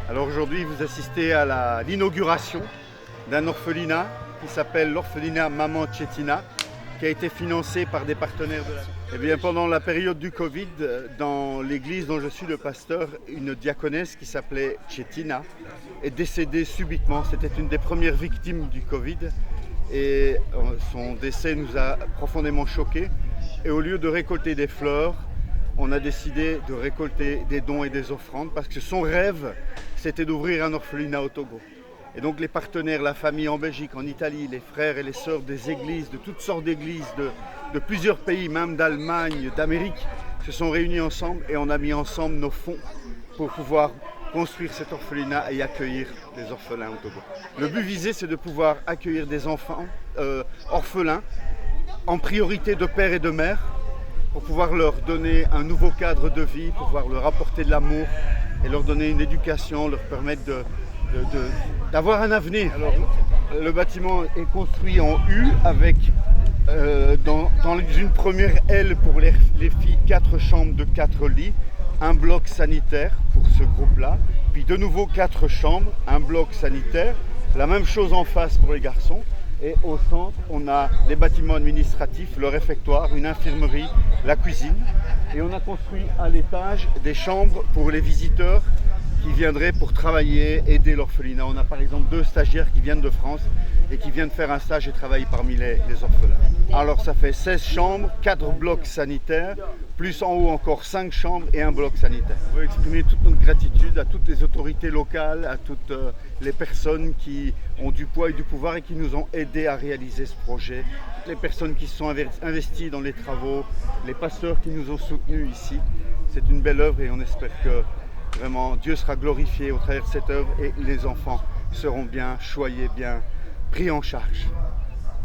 Alors aujourd'hui, vous assistez à l'inauguration d'un orphelinat qui s'appelle l'orphelinat Maman Cetina, qui a été financé par des partenaires de la... Eh bien, pendant la période du Covid, dans l'église dont je suis le pasteur, une diaconesse qui s'appelait Cetina est décédée subitement. C'était une des premières victimes du Covid et son décès nous a profondément choqués. Et au lieu de récolter des fleurs, on a décidé de récolter des dons et des offrandes parce que son rêve, c'était d'ouvrir un orphelinat au Togo. Et donc les partenaires, la famille en Belgique, en Italie, les frères et les sœurs des églises, de toutes sortes d'églises, de plusieurs pays, même d'Allemagne, d'Amérique, se sont réunis ensemble et on a mis ensemble nos fonds pour pouvoir construire cet orphelinat et accueillir les orphelins au Togo. Le but visé, c'est de pouvoir accueillir des enfants orphelins, en priorité de père et de mère, pour pouvoir leur donner un nouveau cadre de vie, pour pouvoir leur apporter de l'amour et leur donner une éducation, leur permettre d'avoir un avenir. Alors, le bâtiment est construit en U avec dans une première aile pour les filles 4 chambres de 4 lits, un bloc sanitaire pour ce groupe-là, puis de nouveau 4 chambres, un bloc sanitaire, la même chose en face pour les garçons. Et au centre, on a des bâtiments administratifs, le réfectoire, une infirmerie, la cuisine. Et on a construit à l'étage des chambres pour les visiteurs qui viendraient pour travailler, aider l'orphelinat. On a par exemple 2 stagiaires qui viennent de France et qui viennent faire un stage et travailler parmi les orphelins. Alors ça fait 16 chambres, 4 blocs sanitaires, plus en haut encore 5 chambres et un bloc sanitaire. On veut exprimer toute notre gratitude à toutes les autorités locales, à toutes les personnes qui ont du poids et du pouvoir et qui nous ont aidés à réaliser ce projet. Toutes les personnes qui se sont investies dans les travaux, les pasteurs qui nous ont soutenus ici. C'est une belle œuvre et on espère que vraiment Dieu sera glorifié au travers de cette œuvre et les enfants seront bien choyés, bien pris en charge.